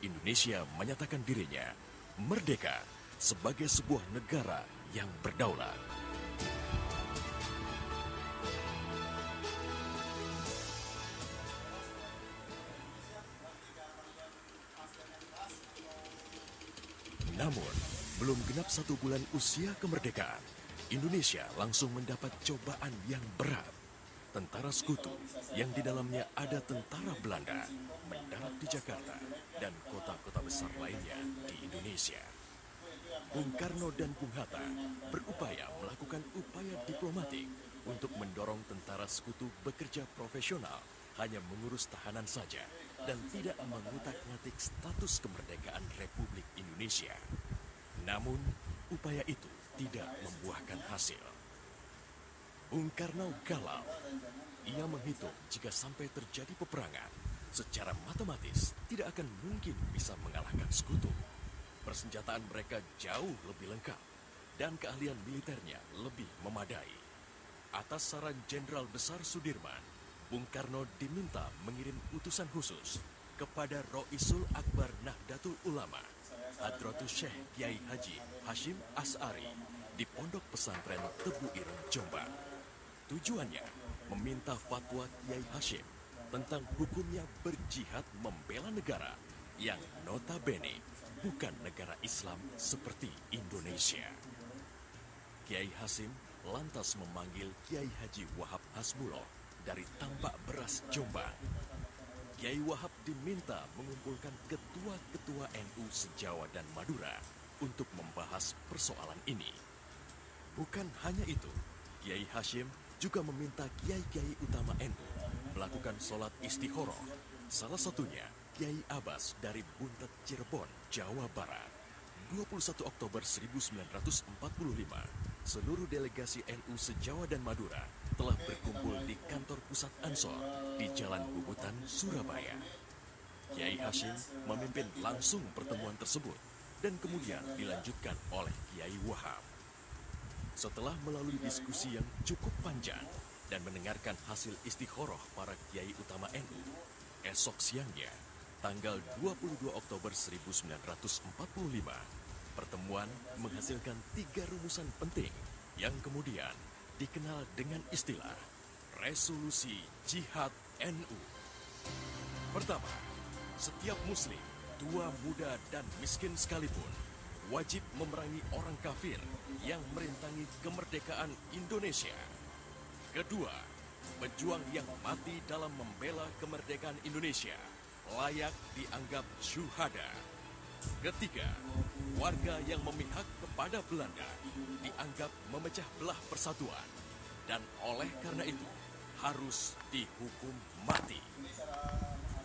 Indonesia menyatakan dirinya merdeka sebagai sebuah negara yang berdaulat. Namun, belum genap 1 bulan usia kemerdekaan, Indonesia langsung mendapat cobaan yang berat. Tentara sekutu yang di dalamnya ada tentara Belanda mendarat di Jakarta dan kota-kota besar lainnya di Indonesia. Bung Karno dan Bung Hatta berupaya melakukan upaya diplomatik untuk mendorong tentara sekutu bekerja profesional, hanya mengurus tahanan saja dan tidak mengutak-ngatik status kemerdekaan Republik Indonesia. Namun, upaya itu tidak membuahkan hasil. Bung Karno galau. Ia menghitung jika sampai terjadi peperangan, secara matematis tidak akan mungkin bisa mengalahkan sekutu. Persenjataan mereka jauh lebih lengkap dan keahlian militernya lebih memadai. Atas saran Jenderal Besar Sudirman, Bung Karno diminta mengirim utusan khusus kepada Roisul Akbar Nahdlatul Ulama, Hadratus Syekh Kiai Haji Hashim Asy'ari di Pondok Pesantren Tebu Ireng, Jombang. Tujuannya meminta fatwa Kiai Hashim tentang hukumnya berjihad membela negara yang notabene bukan negara Islam seperti Indonesia. Kiai Hashim lantas memanggil Kiai Haji Wahab Hasbuloh dari Tambak Beras, Jombang. Kiai Wahab diminta mengumpulkan ketua-ketua NU se-Jawa dan Madura untuk membahas persoalan ini. Bukan hanya itu, Kiai Hashim juga meminta kiai-kiai utama NU melakukan sholat istikharah. Salah satunya Kiai Abbas dari Buntet, Cirebon, Jawa Barat. 21 Oktober 1945, seluruh delegasi NU se-Jawa dan Madura telah berkumpul di kantor pusat Ansor di Jalan Bubutan, Surabaya. Kiai Hashim memimpin langsung pertemuan tersebut dan kemudian dilanjutkan oleh Kiai Wahab. Setelah melalui diskusi yang cukup panjang dan mendengarkan hasil istikharah para kiai utama NU, esok siangnya, tanggal 22 Oktober 1945, pertemuan menghasilkan 3 rumusan penting yang kemudian dikenal dengan istilah Resolusi Jihad NU. Pertama, setiap muslim, tua, muda, dan miskin sekalipun, wajib memerangi orang kafir yang merintangi kemerdekaan Indonesia. Kedua, pejuang yang mati dalam membela kemerdekaan Indonesia layak dianggap syuhada. Ketiga, warga yang memihak kepada Belanda dianggap memecah belah persatuan dan oleh karena itu harus dihukum mati.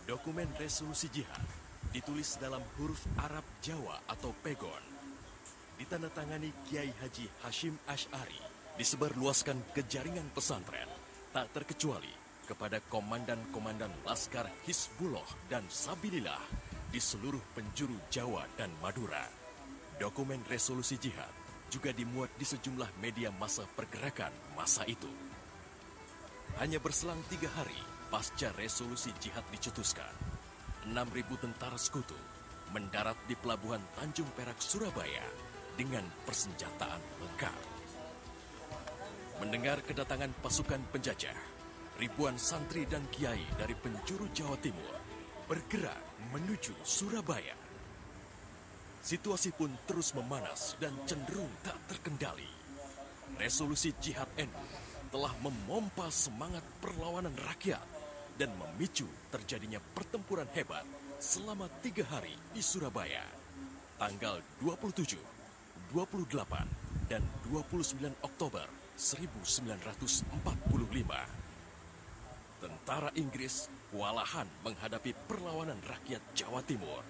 Dokumen resolusi jihad ditulis dalam huruf Arab Jawa atau pegon, ditandatangani Kiai Haji Hashim Asy'ari, disebarluaskan ke jaringan pesantren, tak terkecuali kepada komandan-komandan Laskar Hizbullah dan Sabilillah di seluruh penjuru Jawa dan Madura. Dokumen resolusi jihad juga dimuat di sejumlah media massa pergerakan masa itu. Hanya berselang 3 hari pasca resolusi jihad dicetuskan, 6.000 tentara sekutu mendarat di Pelabuhan Tanjung Perak, Surabaya dengan persenjataan lengkap. Mendengar kedatangan pasukan penjajah, ribuan santri dan kiai dari penjuru Jawa Timur bergerak menuju Surabaya. Situasi pun terus memanas dan cenderung tak terkendali. Resolusi Jihad NU telah memompa semangat perlawanan rakyat dan memicu terjadinya pertempuran hebat selama 3 hari di Surabaya, tanggal 27, 28, dan 29 Oktober 1945. Tentara Inggris kewalahan menghadapi perlawanan rakyat Jawa Timur.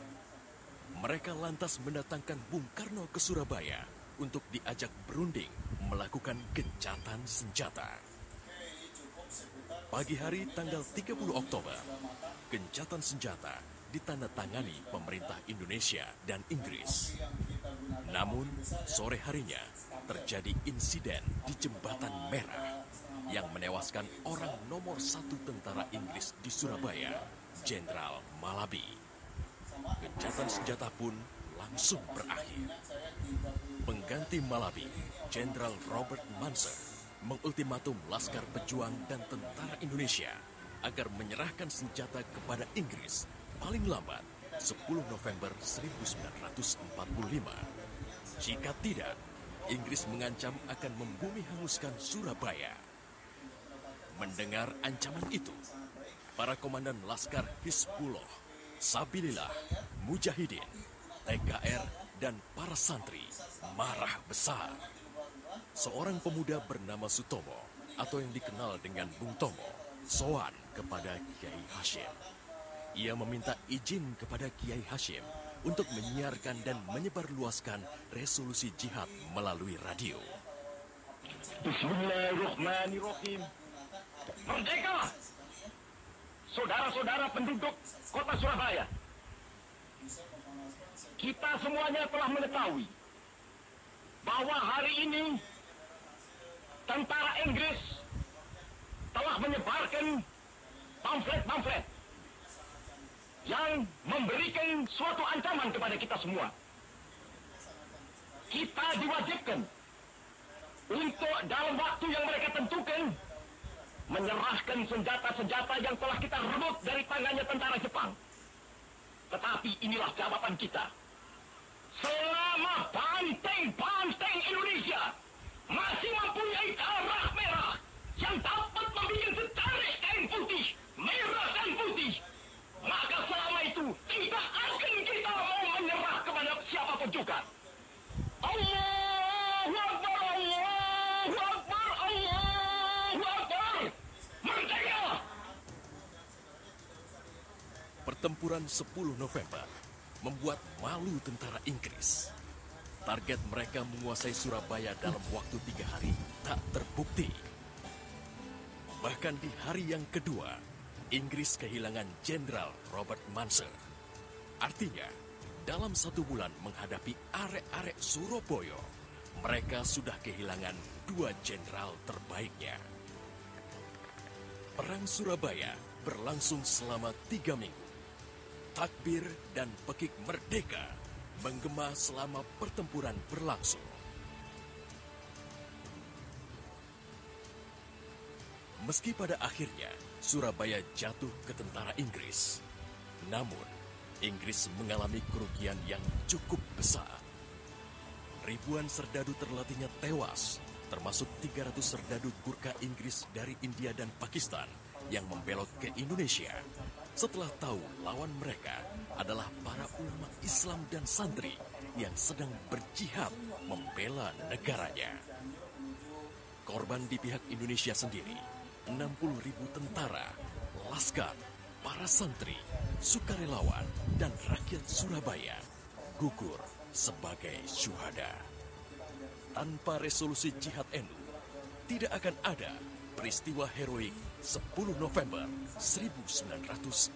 Mereka lantas mendatangkan Bung Karno ke Surabaya untuk diajak berunding melakukan gencatan senjata. Pagi hari tanggal 30 Oktober, gencatan senjata ditandatangani pemerintah Indonesia dan Inggris. Namun, sore harinya terjadi insiden di Jembatan Merah yang menewaskan orang nomor 1 tentara Inggris di Surabaya, Jenderal Malabi. gencatan senjata pun langsung berakhir. Pengganti Malabi, Jenderal Robert Munzer, mengultimatum Laskar Pejuang dan tentara Indonesia agar menyerahkan senjata kepada Inggris paling lambat 10 November 1945. Jika tidak, Inggris mengancam akan membumi hanguskan Surabaya. Mendengar ancaman itu, para komandan Laskar Hizbullah, Sabilillah, Mujahidin, TKR, dan para santri marah besar. Seorang pemuda bernama Sutomo, atau yang dikenal dengan Bung Tomo, sowan kepada Kiai Hashim. Ia meminta izin kepada Kiai Hashim untuk menyiarkan dan menyebarluaskan resolusi jihad melalui radio. Bismillahirrahmanirrahim. Merdeka! Saudara-saudara penduduk kota Surabaya. Kita semuanya telah mengetahui bahwa hari ini tentara Inggris telah menyebarkan pamflet-pamflet yang memberikan suatu ancaman kepada kita semua. Kita diwajibkan untuk dalam waktu yang mereka tentukan menyerahkan senjata-senjata yang telah kita rebut dari tangannya tentara Jepang. Tetapi inilah jawaban kita. Selama banteng-banteng Indonesia masih mempunyai darah merah yang dapat membuat setarik kain putih, merah dan putih, maka selama itu tidak akan kita mau menyerah kepada siapapun juga. Allahu Akbar, Allahu Akbar, Allahu Akbar. Merdeka! Pertempuran 10 November membuat malu tentara Inggris. Target mereka menguasai Surabaya dalam waktu 3 hari tak terbukti. Bahkan di hari yang kedua, Inggris kehilangan Jenderal Robert Munzer. Artinya, dalam 1 bulan menghadapi arek-arek Surabaya, mereka sudah kehilangan 2 jenderal terbaiknya. Perang Surabaya berlangsung selama 3 minggu. Takbir dan pekik merdeka menggema selama pertempuran berlangsung. Meski pada akhirnya Surabaya jatuh ke tentara Inggris, namun Inggris mengalami kerugian yang cukup besar. Ribuan serdadu terlatihnya tewas, termasuk 300 serdadu Gurkha Inggris dari India dan Pakistan yang membelot ke Indonesia setelah tahu lawan mereka adalah para ulama Islam dan santri yang sedang berjihad membela negaranya. Korban di pihak Indonesia sendiri, 60.000 tentara, laskar, para santri, sukarelawan, dan rakyat Surabaya gugur sebagai syuhada. Tanpa resolusi jihad NU, tidak akan ada peristiwa heroik 10 November 1945.